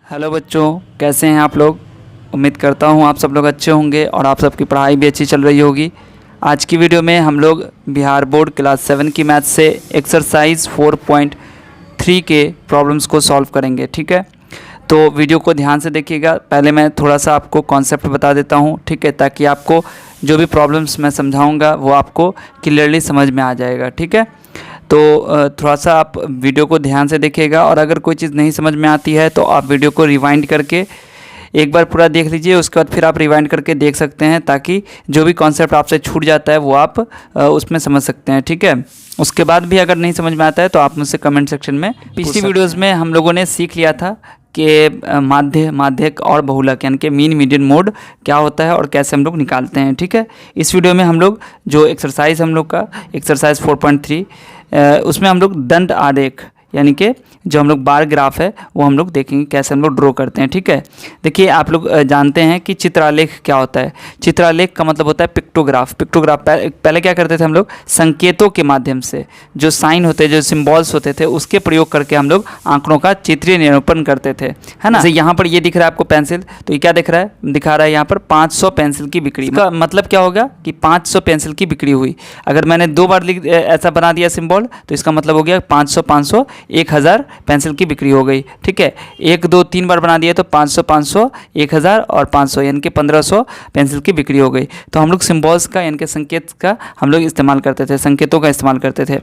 Hello बच्चों, कैसे हैं आप लोग। उम्मीद करता हूं आप सब लोग अच्छे होंगे और आप सबकी पढ़ाई भी अच्छी चल रही होगी। आज की वीडियो में हम लोग बिहार बोर्ड क्लास 7 की मैथ से एक्सरसाइज 4.3 के प्रॉब्लम्स को सॉल्व करेंगे। ठीक है, तो वीडियो को ध्यान से देखिएगा। पहले मैं थोड़ा सा आपको कॉन्सेप्ट बता देता हूं, ठीक है, ताकि आपको जो भी प्रॉब्लम्स मैं समझाऊंगा वो आपको क्लियरली समझ में आ जाएगा। ठीक है, तो थोड़ा सा आप वीडियो को ध्यान से देखिएगा और अगर कोई चीज़ नहीं समझ में आती है तो आप वीडियो को रिवाइंड करके एक बार पूरा देख लीजिए। उसके बाद फिर आप रिवाइंड करके देख सकते हैं, ताकि जो भी कॉन्सेप्ट आपसे छूट जाता है वो आप उसमें समझ सकते हैं। ठीक है, उसके बाद भी अगर नहीं समझ में आता है तो आप मुझसे कमेंट सेक्शन में पिछली वीडियोज़ में हम लोगों ने सीख लिया था कि माध्यक और बहुलक यानी कि मीन मीडियन मोड क्या होता है और कैसे हम लोग निकालते हैं। ठीक है, इस वीडियो में हम लोग जो एक्सरसाइज हम लोग का एक्सरसाइज 4.3 उसमें हम लोग दंड आरेख यानी कि जो हम लोग बार ग्राफ है वो हम लोग देखेंगे कैसे हम लोग ड्रॉ करते हैं। ठीक है, देखिए आप लोग जानते हैं कि चित्रालेख क्या होता है। चित्रालेख का मतलब होता है पिक्टोग्राफ। पहले क्या करते थे हम लोग, संकेतों के माध्यम से जो साइन होते हैं, जो सिंबल्स होते थे, उसके प्रयोग करके हम लोग आंकड़ों का चित्रीय निरूपण करते थे, है ना। जैसे यहाँ पर ये दिख रहा है आपको पेंसिल, तो ये क्या दिख रहा है, दिखा रहा है यहाँ पर 500 पेंसिल की बिक्री। इसका मतलब क्या होगा कि 500 पेंसिल की बिक्री हुई। अगर मैंने 2 बार ऐसा बना दिया सिंबल तो इसका मतलब हो गया 500 500 1000 पेंसिल की बिक्री हो गई। ठीक है, 1 2 3 बार बना दिया तो 500 500 1000 और 500 यानी कि 1500 पेंसिल की बिक्री हो गई। तो हम लोग सिंबल्स का यानी कि संकेत का हम लोग इस्तेमाल करते थे, संकेतों का इस्तेमाल करते थे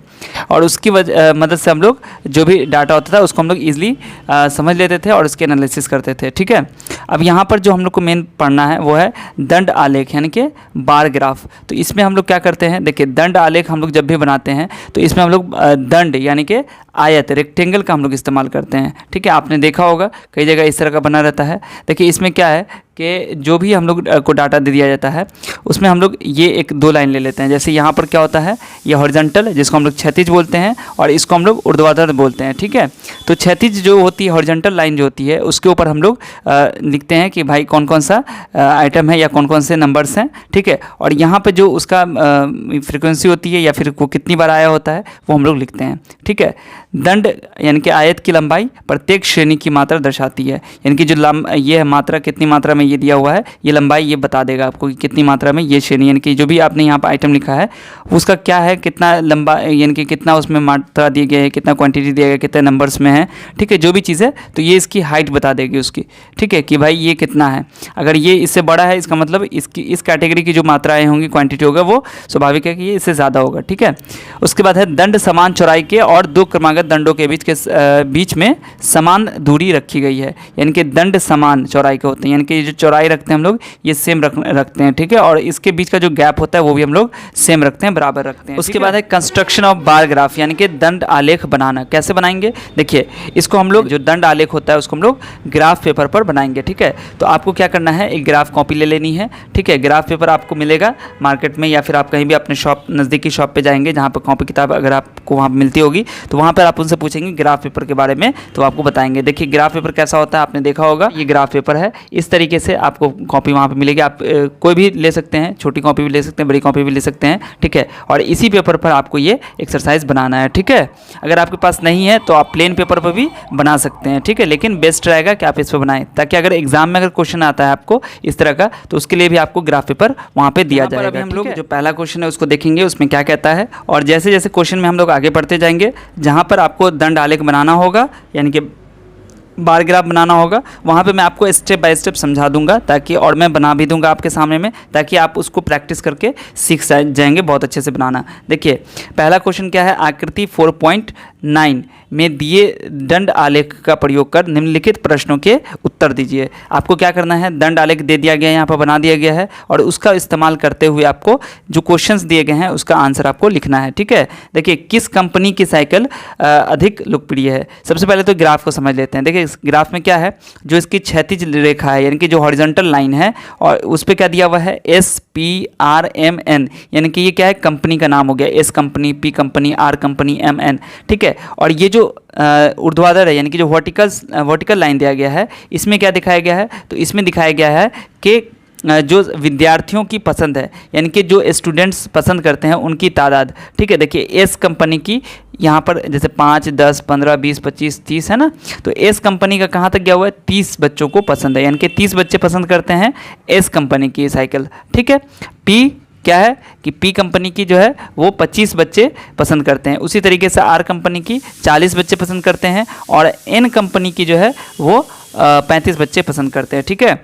और उसकी मदद से हम लोग जो भी डाटा होता था उसको हम लोग ईजिली समझ लेते थे और उसके एनालिसिस करते थे। ठीक है, अब यहाँ पर जो हम लोग को मेन पढ़ना है वो है दंड आलेख यानी कि बार ग्राफ। तो इसमें हम लोग क्या करते हैं, देखिए दंड आलेख हम लोग जब भी बनाते हैं तो इसमें हम लोग दंड यानी कि आयत रेक्टेंगल का हम लोग इस्तेमाल करते हैं। ठीक है, आपने देखा होगा कई जगह इस तरह का बना रहता है। देखिए इसमें क्या है कि जो भी हम लोग को डाटा दे दिया जाता है उसमें हम लोग ये 1-2 लाइन ले लेते हैं। जैसे यहाँ पर क्या होता है, ये हॉरिजॉन्टल जिसको हम लोग क्षैतिज बोलते हैं और इसको हम लोग ऊर्ध्वाधर बोलते हैं। ठीक है, तो क्षैतिज जो होती है हॉरिजॉन्टल लाइन जो होती है उसके ऊपर हम लोग लिखते हैं कि भाई कौन कौन सा आइटम है या कौन कौन से नंबर्स हैं। ठीक है, और यहाँ पर जो उसका फ्रिक्वेंसी होती है या फिर वो कितनी बार आया होता है वो हम लोग लिखते हैं। ठीक है, दंड यानी कि आयत की लंबाई प्रत्येक श्रेणी की मात्रा दर्शाती है, यानी कि जो ये मात्रा कितनी मात्रा में ये दिया हुआ है, ये लंबाई ये बता देगा आपको कि कितनी मात्रा में ये श्रेणी यानी कि जो भी आपने यहाँ पर आइटम लिखा है उसका क्या है, कितना लंबा यानी कि कितना उसमें मात्रा दी गई है, कितना क्वांटिटी दिया गया, कितने नंबर्स में है। ठीक है, जो भी चीज़ है तो ये इसकी हाइट बता देगी उसकी। ठीक है, कि भाई ये कितना है, अगर ये इससे बड़ा है इसका मतलब इसकी इस कैटेगरी की जो मात्राएँ होंगी, क्वान्टिटी होगा, वो स्वाभाविक है कि ये इससे ज़्यादा होगा। ठीक है, उसके बाद है दंड समान चौड़ाई के और 2 क्रमागत दंडों के बीच में समान दूरी रखी गई है, यानी कि दंड समान चौड़ाई के होते हैं, यानी कि जो चौड़ाई रखते हैं हम लोग ये सेम रखते हैं। ठीक है, और इसके बीच का जो गैप होता है वो भी हम लोग सेम रखते हैं, बराबर रखते हैं। उसके बाद है कंस्ट्रक्शन ऑफ बार ग्राफ यानी कि दंड आलेख बनाना। कैसे बनाएंगे, देखिए इसको हम लोग जो दंड आलेख होता है उसको हम लोग ग्राफ पेपर पर बनाएंगे। ठीक है, तो आपको क्या करना है, एक ग्राफ कॉपी ले लेनी है। ठीक है, ग्राफ पेपर आपको मिलेगा मार्केट में या फिर आप कहीं भी अपने शॉप नज़दीकी शॉप पे जाएंगे जहाँ पर कॉपी किताब अगर आपको वहाँ मिलती होगी तो वहाँ पर आप उनसे पूछेंगे ग्राफ पेपर के बारे में तो आपको बताएंगे। देखिए ग्राफ पेपर कैसा होता है आपने देखा होगा, ये ग्राफ पेपर है, इस तरीके से आपको कॉपी वहाँ पे मिलेगी। आप कोई भी ले सकते हैं, छोटी कॉपी भी ले सकते हैं, बड़ी कॉपी भी ले सकते हैं। ठीक है, और इसी पेपर पर आपको ये एक्सरसाइज बनाना है। ठीक है, अगर आपके पास नहीं है तो आप प्लेन पेपर पर भी बना सकते हैं। ठीक है, लेकिन बेस्ट रहेगा कि आप इस पर बनाएं, ताकि अगर एग्जाम में अगर क्वेश्चन आता है आपको इस तरह का तो उसके लिए भी आपको ग्राफ पेपर वहाँ पे दिया जाएगा। अभी हम लोग जो पहला क्वेश्चन है उसको देखेंगे उसमें क्या कहता है, और जैसे जैसे क्वेश्चन में हम लोग आगे बढ़ते जाएंगे जहाँ पर आपको दंड आलेख बनाना होगा यानी कि बार ग्राफ बनाना होगा वहाँ पे मैं आपको स्टेप बाय स्टेप समझा दूंगा, ताकि और मैं बना भी दूंगा आपके सामने में, ताकि आप उसको प्रैक्टिस करके सीख जाएंगे बहुत अच्छे से बनाना। देखिए पहला क्वेश्चन क्या है, आकृति 4.9 में दिए दंड आलेख का प्रयोग कर निम्नलिखित प्रश्नों के उत्तर दीजिए। आपको क्या करना है, दंड आलेख दे दिया गया है, यहाँ पर बना दिया गया है और उसका इस्तेमाल करते हुए आपको जो क्वेश्चंस दिए गए हैं उसका आंसर आपको लिखना है। ठीक है, देखिए किस कंपनी की साइकिल अधिक लोकप्रिय है। सबसे पहले तो ग्राफ को समझ लेते हैं। देखिए इस ग्राफ में क्या है, जो इसकी क्षैतिज रेखा है यानी कि जो हॉरिजॉन्टल लाइन है और उस पर क्या दिया हुआ है SPRMN, यानी कि ये क्या है, कंपनी का नाम हो गया, S company, P company, R company, MN। ठीक है, और ये जो ऊर्ध्वाधर है यानी कि जो वर्टिकल लाइन दिया गया है इसमें क्या दिखाया गया है, तो इसमें दिखाया गया है कि जो विद्यार्थियों की पसंद है, यानी कि जो स्टूडेंट्स पसंद करते हैं उनकी तादाद। ठीक है, देखिए एस कंपनी की यहाँ पर जैसे 5, 10, 15, 20, 25, 30 है ना, तो एस कंपनी का कहाँ तक गया हुआ है, 30 बच्चों को पसंद है, यानी कि 30 बच्चे पसंद करते हैं एस कंपनी की साइकिल। ठीक है, पी क्या है कि पी कंपनी की जो है वो 25 बच्चे पसंद करते हैं। उसी तरीके से आर कंपनी की 40 बच्चे पसंद करते हैं और एन कंपनी की जो है वो 35 बच्चे पसंद करते हैं। ठीक है,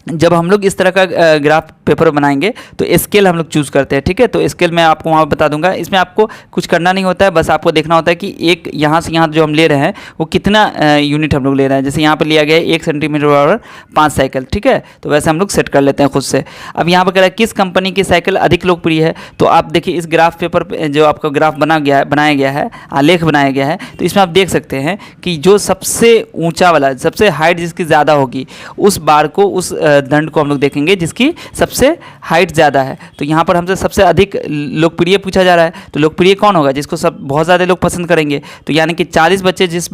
जब हम लोग इस तरह का ग्राफ पेपर बनाएंगे तो स्केल हम लोग चूज़ करते हैं। ठीक है, तो स्केल मैं आपको वहाँ बता दूंगा, इसमें आपको कुछ करना नहीं होता है, बस आपको देखना होता है कि एक यहाँ से यहाँ जो हम ले रहे हैं वो कितना यूनिट हम लोग ले रहे हैं। जैसे यहाँ पर लिया गया है 1 सेंटीमीटर बराबर 5 साइकिल। ठीक है, तो वैसे हम लोग सेट कर लेते हैं खुद से। अब यहाँ पर कह रहा है किस कंपनी की साइकिल अधिक लोकप्रिय है, तो आप देखिए इस ग्राफ पेपर पर जो आपका ग्राफ बनाया गया है, आलेख बनाया गया है, तो इसमें आप देख सकते हैं कि जो सबसे ऊँचा वाला, सबसे हाइट जिसकी ज़्यादा होगी उस बार को, उस दंड को हम लोग देखेंगे जिसकी सबसे हाइट ज़्यादा है। तो यहाँ पर हमसे सबसे अधिक लोकप्रिय पूछा जा रहा है, तो लोकप्रिय कौन होगा, जिसको सब बहुत ज़्यादा लोग पसंद करेंगे, तो यानी कि 40 बच्चे जिस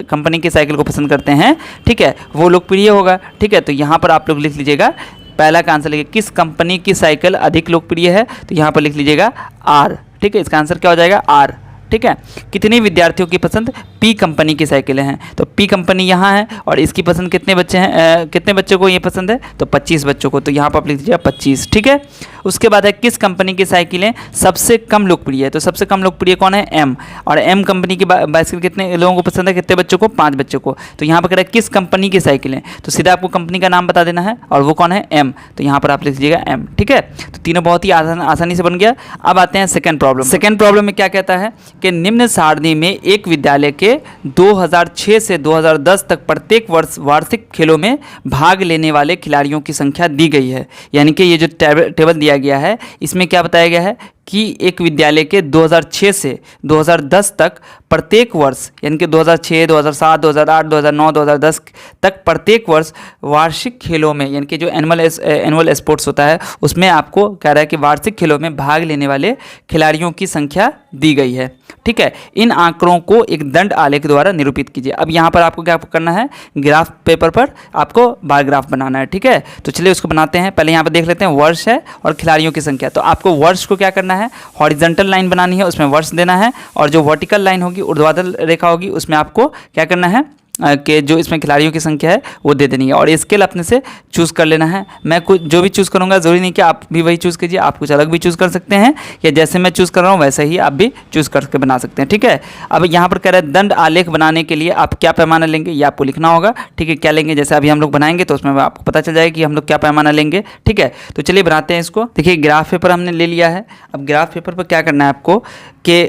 कंपनी की साइकिल को पसंद करते हैं, ठीक है, वो लोकप्रिय होगा। ठीक है, तो यहाँ पर आप लोग लिख लीजिएगा, पहला का आंसर लिखिए किस कंपनी की साइकिल अधिक लोकप्रिय है, तो यहाँ पर लिख लीजिएगा आर। ठीक है, इसका आंसर क्या हो जाएगा, आर। ठीक है, कितने विद्यार्थियों की पसंद पी कंपनी की साइकिलें हैं, तो पी कंपनी यहाँ है और इसकी पसंद कितने बच्चे हैं, कितने बच्चों को ये पसंद है, तो 25 बच्चों को, तो यहाँ पर आप लिख दीजिएगा 25। ठीक है, उसके बाद है किस कंपनी की साइकिलें सबसे कम लोकप्रिय है, तो सबसे कम लोकप्रिय कौन है, एम। और एम कंपनी की बाइसिकल कितने लोगों को पसंद है, कितने बच्चों को, 5 बच्चों को। तो यहाँ पर कह रहा है किस कंपनी की साइकिलें, तो सीधा आपको कंपनी का नाम बता देना है और वो कौन है, एम, तो यहाँ पर आप लिख दीजिएगा एम। ठीक है, तो तीनों बहुत ही आसानी से बन गया। अब आते हैं सेकेंड प्रॉब्लम। सेकेंड प्रॉब्लम में क्या कहता है कि निम्न सारणी में एक विद्यालय के 2006 से 2010 तक प्रत्येक वर्ष वार्षिक खेलों में भाग लेने वाले खिलाड़ियों की संख्या दी गई है। यानी कि ये जो टेबल दिया गया है इसमें क्या बताया गया है कि एक विद्यालय के 2006 से 2010 तक प्रत्येक वर्ष, यानी कि 2006, 2007, 2008, 2009, 2010 तक प्रत्येक वर्ष वार्षिक खेलों में, यानी कि जो एनुअल स्पोर्ट्स होता है उसमें आपको कह रहा है कि वार्षिक खेलों में भाग लेने वाले खिलाड़ियों की संख्या दी गई है। ठीक है, इन आंकड़ों को एक दंड आलेख द्वारा निरूपित कीजिए। अब यहाँ पर आपको क्या करना है, ग्राफ पेपर पर आपको बार ग्राफ बनाना है। ठीक है, तो चलिए उसको बनाते हैं। पहले यहाँ पर देख लेते हैं, वर्ष है और खिलाड़ियों की संख्या। तो आपको वर्ष को क्या करना है, हॉरिजॉन्टल लाइन बनानी है, उसमें वर्ष देना है, और जो वर्टिकल लाइन होगी, ऊर्ध्वाधर रेखा होगी, उसमें आपको क्या करना है कि जो इसमें खिलाड़ियों की संख्या है वो दे देनी है और स्केल अपने से चूज़ कर लेना है। मैं कुछ जो भी चूज़ करूँगा ज़रूरी नहीं कि आप भी वही चूज़ कीजिए, आप कुछ अलग भी चूज़ कर सकते हैं, या जैसे मैं चूज़ कर रहा हूँ वैसे ही आप भी चूज़ करके बना सकते हैं। ठीक है, अब यहाँ पर कह रहा है दंड आलेख बनाने के लिए आप क्या पैमाना लेंगे, ये आपको लिखना होगा। ठीक है, क्या लेंगे, जैसे अभी हम लोग बनाएंगे तो उसमें आपको पता चल जाएगा कि हम लोग क्या पैमाना लेंगे। ठीक है, तो चलिए बनाते हैं इसको। देखिए ग्राफ पेपर हमने ले लिया है। अब ग्राफ पेपर पर क्या करना है आपको कि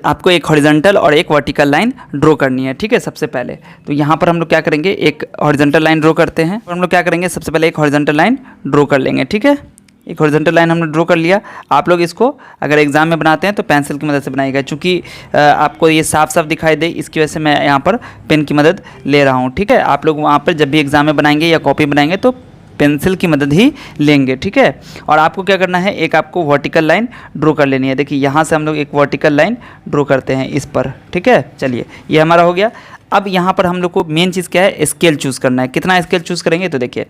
आपको एक हॉरिजॉन्टल और एक वर्टिकल लाइन ड्रॉ करनी है। ठीक है, सबसे पहले तो यहाँ पर हम लोग क्या करेंगे, एक हॉरिजॉन्टल लाइन ड्रॉ करते हैं। हम लोग क्या करेंगे, सबसे पहले एक हॉरिजॉन्टल लाइन ड्रॉ कर लेंगे। ठीक है, एक हॉरिजॉन्टल लाइन हमने ड्रॉ कर लिया। आप लोग इसको अगर एग्जाम में बनाते हैं तो पेंसिल की मदद से बनाइएगा, क्योंकि आपको ये साफ साफ दिखाई दे, इसकी वजह से मैं यहाँ पर पेन की मदद ले रहा हूँ। ठीक है, आप लोग वहाँ पर जब भी एग्जाम में बनाएंगे या कॉपी बनाएंगे तो पेंसिल की मदद ही लेंगे। ठीक है, और आपको क्या करना है, एक आपको वर्टिकल लाइन ड्रॉ कर लेनी है। देखिए यहाँ से हम लोग एक वर्टिकल लाइन ड्रॉ करते हैं इस पर। ठीक है, चलिए ये हमारा हो गया। अब यहाँ पर हम लोग को मेन चीज़ क्या है, स्केल चूज़ करना है। कितना स्केल चूज़ करेंगे, तो देखिए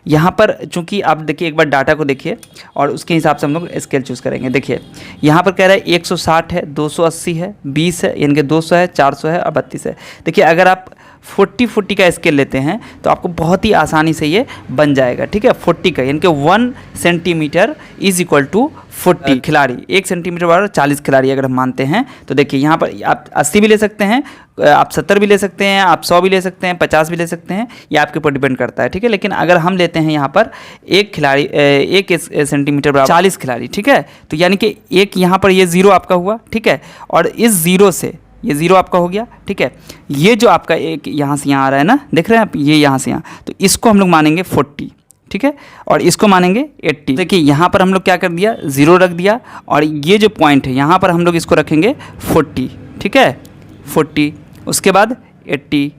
यहाँ पर चूँकि आप देखिए एक बार डाटा को देखिए और उसके हिसाब से हम लोग स्केल चूज़ करेंगे। देखिए यहाँ पर कह रहा है 160 है, 280 है, 20 है, यानी कि 200 है, 400 है और 32 है। देखिए अगर आप 40 का स्केल लेते हैं तो आपको बहुत ही आसानी से ये बन जाएगा। ठीक है, 40 का यानी कि 1 सेंटीमीटर इज इक्वल टू 40 खिलाड़ी, 1 सेंटीमीटर बराबर 40 खिलाड़ी अगर हम मानते हैं तो देखिए यहाँ पर आप 80 भी ले सकते हैं, आप 70 भी ले सकते हैं, आप 100 भी ले सकते हैं, 50 भी ले सकते हैं, ये आपके ऊपर डिपेंड करता है। ठीक है, लेकिन अगर हम लेते हैं यहाँ पर एक खिलाड़ी 1 सेंटीमीटर बराबर 40 खिलाड़ी। ठीक है, तो यानी कि एक यहाँ पर ये ज़ीरो आपका हुआ। ठीक है, और इस ज़ीरो से ये ज़ीरो आपका हो गया। ठीक है, ये जो आपका एक यहाँ से यहाँ आ रहा है ना, देख रहे हैं आप, ये यहाँ से यहाँ, तो इसको हम लोग मानेंगे 40। ठीक है, और इसको मानेंगे 80। देखिए यहाँ पर हम लोग क्या कर दिया, ज़ीरो रख दिया, और ये जो पॉइंट है यहाँ पर हम लोग इसको रखेंगे 40। ठीक है, 40, उसके बाद 80,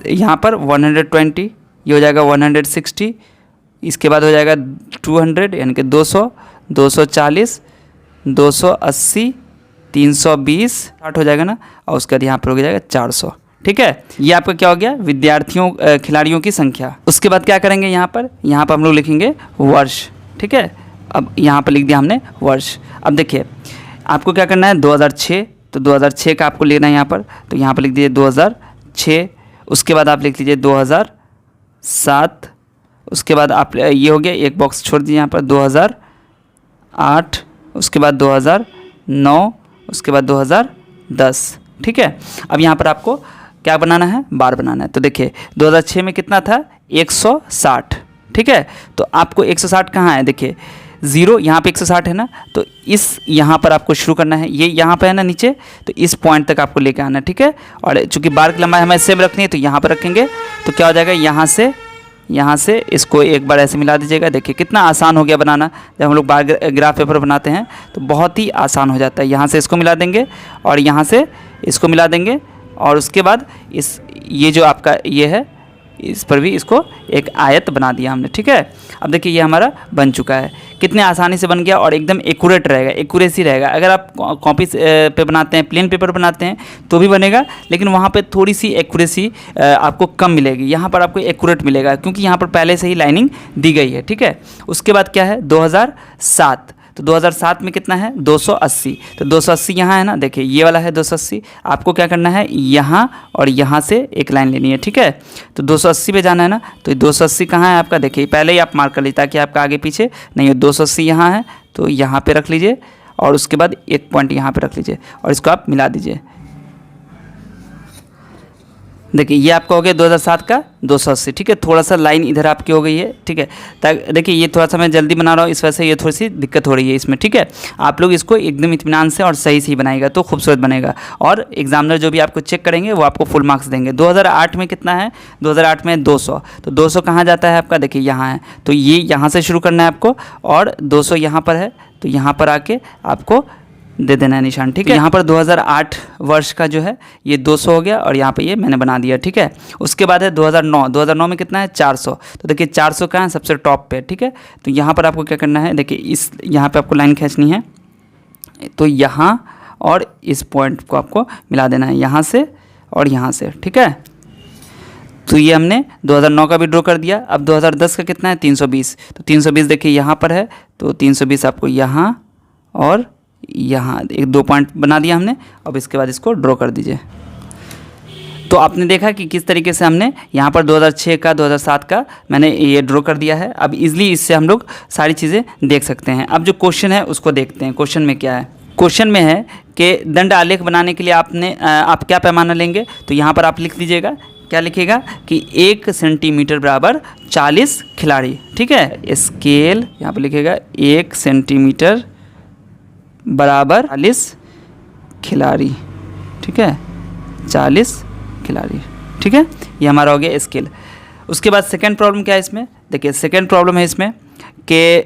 यहाँ पर 120, ये हो जाएगा 160, इसके बाद हो जाएगा 200 यानी कि 200, 240, 280, 320, 60 हो जाएगा ना, और उसके बाद यहाँ पर हो जाएगा 400। ठीक है। ये आपका क्या हो गया, विद्यार्थियों खिलाड़ियों की संख्या। उसके बाद क्या करेंगे, यहाँ पर हम लोग लिखेंगे वर्ष, ठीक है। अब यहाँ पर लिख दिया हमने वर्ष। अब देखिए आपको क्या करना है, 2006, तो 2006 का आपको लेना है यहाँ पर, तो यहाँ पर लिख दीजिए 2006। उसके बाद आप लिख लीजिए 2007। उसके बाद आप ये हो गया, एक बॉक्स छोड़ दीजिए यहाँ पर 2008। उसके बाद 2009। उसके बाद 2010, ठीक है। अब यहाँ पर आपको क्या बनाना है, बार बनाना है। तो देखिए 2006 में कितना था, 160, ठीक है। तो आपको 160 कहाँ है, देखिए 0 यहाँ पे 160 है ना, तो इस यहाँ पर आपको शुरू करना है, ये यहाँ पे है ना नीचे, तो इस पॉइंट तक आपको लेकर आना है, ठीक है। और चूंकि बार की लंबाई हमें सेम रखनी है तो यहाँ पर रखेंगे, तो क्या हो जाएगा, यहाँ से इसको एक बार ऐसे मिला दीजिएगा। देखिए कितना आसान हो गया बनाना। जब हम लोग बार ग्राफ पेपर बनाते हैं तो बहुत ही आसान हो जाता है। यहाँ से इसको मिला देंगे और यहाँ से इसको मिला देंगे, और उसके बाद ये जो आपका ये है, इस पर भी इसको एक आयत बना दिया हमने, ठीक है। अब देखिए ये हमारा बन चुका है, कितने आसानी से बन गया और एकदम एक्यूरेट रहेगा, एक्यूरेसी रहेगा। अगर आप कॉपी पे बनाते हैं, प्लेन पेपर बनाते हैं तो भी बनेगा, लेकिन वहाँ पे थोड़ी सी एक्यूरेसी आपको कम मिलेगी। यहाँ पर आपको एक्यूरेट मिलेगा क्योंकि यहाँ पर पहले से ही लाइनिंग दी गई है, ठीक है। उसके बाद क्या है, 2007, तो 2007 में कितना है, 280। तो 280 यहाँ है ना, देखिए ये वाला है 280। आपको क्या करना है, यहाँ और यहाँ से एक लाइन लेनी है, ठीक है। तो 280 पे जाना है ना, तो 280 कहाँ है आपका, देखिए पहले ही आप मार्क कर लीजिए ताकि आपका आगे पीछे नहीं हो। 280 यहाँ है तो यहाँ पे रख लीजिए, और उसके बाद एक पॉइंट यहाँ पे रख लीजिए और इसको आप मिला दीजिए। देखिए ये आपका हो गया 2007 का 280, ठीक है। थोड़ा सा लाइन इधर आपकी हो गई है, ठीक है। ताकि देखिए ये थोड़ा सा मैं जल्दी बना रहा हूँ, इस वजह से ये थोड़ी सी दिक्कत हो रही है इसमें, ठीक है। आप लोग इसको एकदम इत्मीनान से और सही से ही बनाएगा तो खूबसूरत बनेगा, और एग्जामिनर जो भी आपको चेक करेंगे वो आपको फुल मार्क्स देंगे। 2008 में कितना है, 2008 में 200, तो 200 कहाँ जाता है आपका, देखिए यहाँ है, तो ये यहाँ से शुरू करना है आपको, और 200 यहाँ पर है, तो यहाँ पर आके आपको दे देना है निशान, ठीक है। यहाँ पर 2008 वर्ष का जो है ये 200 हो गया, और यहाँ पे ये मैंने बना दिया, ठीक है। उसके बाद है 2009। 2009 में कितना है, 400, तो देखिए 400 कहाँ है, सबसे टॉप पे, ठीक है। तो यहाँ पर आपको क्या करना है, देखिए इस यहाँ पे आपको लाइन खींचनी है, तो यहाँ और इस पॉइंट को आपको मिला देना है, यहाँ से और यहाँ से, ठीक है। तो ये हमने 2009 का भी ड्रॉ कर दिया। अब 2010 का कितना है, 320, तो 320 देखिए यहाँ पर है, तो 320 आपको यहाँ और यहाँ एक 2 पॉइंट बना दिया हमने। अब इसके बाद इसको ड्रॉ कर दीजिए। तो आपने देखा कि किस तरीके से हमने यहाँ पर 2006 का 2007 का मैंने ये ड्रॉ कर दिया है। अब इजीली इससे हम लोग सारी चीज़ें देख सकते हैं। अब जो क्वेश्चन है उसको देखते हैं। क्वेश्चन में क्या है, क्वेश्चन में है कि दंड आलेख बनाने के लिए आप क्या पैमाना लेंगे, तो यहाँ पर आप लिख दीजिएगा, क्या लिखिएगा कि 1 सेंटीमीटर बराबर 40 खिलाड़ी, ठीक है। स्केल यहाँ पर लिखिएगा 1 सेंटीमीटर बराबर 40 खिलाड़ी, ठीक है, 40 खिलाड़ी, ठीक है। ये हमारा हो गया स्केल। उसके बाद सेकंड प्रॉब्लम क्या है इसमें, देखिए सेकंड प्रॉब्लम है इसमें कि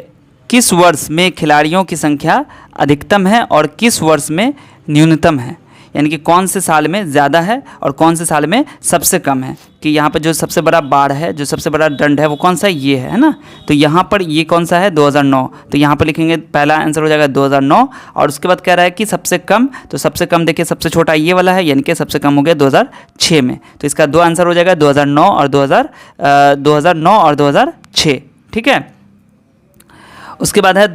किस वर्ष में खिलाड़ियों की संख्या अधिकतम है और किस वर्ष में न्यूनतम है, यानी कि कौन से साल में ज़्यादा है और कौन से साल में सबसे कम है। कि यहाँ पर जो सबसे बड़ा बाढ़ है, जो सबसे बड़ा दंड है वो कौन सा है, ये है ना। तो यहाँ पर ये कौन सा है, 2009, तो यहाँ पर लिखेंगे, पहला आंसर हो जाएगा 2009। और उसके बाद कह रहा है कि सबसे कम, तो सबसे कम देखिए सबसे छोटा ये वाला है, यानी कि सबसे कम हो गया 2006 में। तो इसका 2 आंसर हो जाएगा 2009 और 2006, ठीक है। उसके बाद है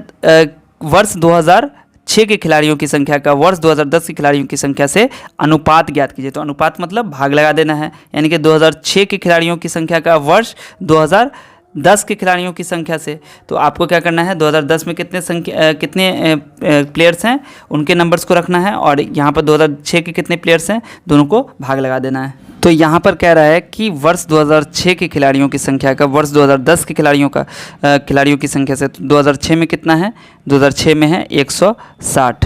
वर्ष 2006 के खिलाड़ियों की संख्या का वर्ष 2010 के खिलाड़ियों की संख्या से अनुपात ज्ञात कीजिए। तो अनुपात मतलब भाग लगा देना है, यानी कि 2006 के खिलाड़ियों की संख्या का वर्ष 2010 के खिलाड़ियों की संख्या से। तो आपको क्या करना है, 2010 में कितने प्लेयर्स हैं उनके नंबर्स को रखना है, और यहाँ पर 2006 के कितने प्लेयर्स हैं दोनों को भाग लगा देना है। तो यहाँ पर कह रहा है कि वर्ष 2006 के खिलाड़ियों की संख्या का वर्ष 2010 के खिलाड़ियों की संख्या से। 2006 में कितना है, 2006 में है 160,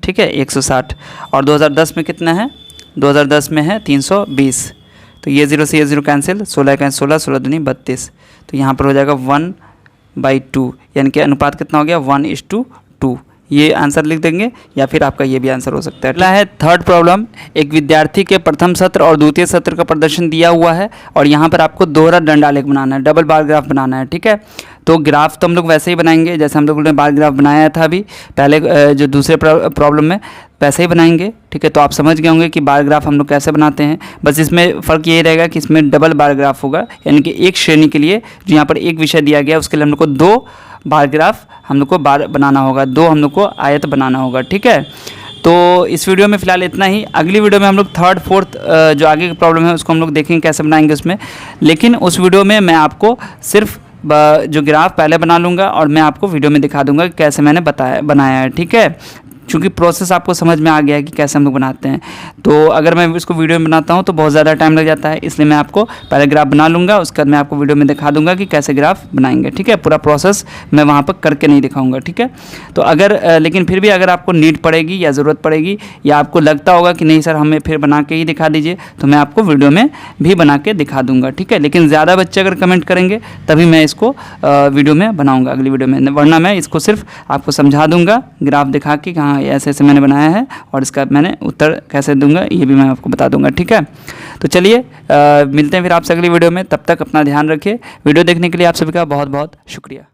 ठीक है, 160। और 2010 में कितना है, 2010 में है 320। तो ये 0 से ये 0 कैंसिल, 16 का 16, 16 दूनी 32। तो यहाँ पर हो जाएगा 1/2, यानी कि अनुपात कितना हो गया, 1:2। ये आंसर लिख देंगे, या फिर आपका ये भी आंसर हो सकता है। अगला है थर्ड प्रॉब्लम। एक विद्यार्थी के प्रथम सत्र और द्वितीय सत्र का प्रदर्शन दिया हुआ है, और यहाँ पर आपको दोहरा दंड आलेख बनाना है, डबल बार ग्राफ बनाना है, ठीक है। तो ग्राफ तो हम लोग वैसे ही बनाएंगे जैसे हम लोगों ने बार ग्राफ बनाया था अभी पहले जो दूसरे प्रॉब्लम में, वैसे ही बनाएंगे। ठीक है, तो आप समझ गए होंगे कि बार ग्राफ हम लोग कैसे बनाते हैं। बस इसमें फ़र्क ये रहेगा कि इसमें डबल बार ग्राफ होगा, यानी कि एक श्रेणी के लिए जो यहाँ पर एक विषय दिया गया उसके लिए हम लोग को 2 बार ग्राफ हम लोग को बार बनाना होगा, 2 हम लोग को आयत बनाना होगा। ठीक है, तो इस वीडियो में फ़िलहाल इतना ही। अगली वीडियो में हम लोग 3rd 4th जो आगे की प्रॉब्लम है उसको हम लोग देखेंगे कैसे बनाएंगे उसमें। लेकिन उस वीडियो में मैं आपको सिर्फ जो ग्राफ पहले बना लूँगा और मैं आपको वीडियो में दिखा दूँगा कि कैसे मैंने बनाया है। ठीक है, क्योंकि प्रोसेस आपको समझ में आ गया है कि कैसे हम लोग बनाते हैं। तो अगर मैं इसको वीडियो में बनाता हूँ तो बहुत ज़्यादा टाइम लग जाता है, इसलिए मैं आपको पहले ग्राफ बना लूँगा, उसके बाद मैं आपको वीडियो में दिखा दूँगा कि कैसे ग्राफ बनाएंगे। ठीक है, पूरा प्रोसेस मैं वहाँ पर करके नहीं दिखाऊँगा। ठीक है, तो अगर लेकिन फिर भी अगर आपको नीड पड़ेगी या ज़रूरत पड़ेगी या आपको लगता होगा कि नहीं सर हमें फिर बना के ही दिखा दीजिए, तो मैं आपको वीडियो में भी बना के दिखा दूँगा। ठीक है, लेकिन ज़्यादा बच्चे अगर कमेंट करेंगे तभी मैं इसको वीडियो में बनाऊँगा अगली वीडियो में, वरना मैं इसको सिर्फ आपको समझा दूँगा ग्राफ दिखा के कि हाँ ऐसे ऐसे मैंने बनाया है और इसका मैंने उत्तर कैसे दूंगा ये भी मैं आपको बता दूंगा। ठीक है, तो चलिए मिलते हैं फिर आपसे अगली वीडियो में। तब तक अपना ध्यान रखिए। वीडियो देखने के लिए आप सभी का बहुत बहुत शुक्रिया।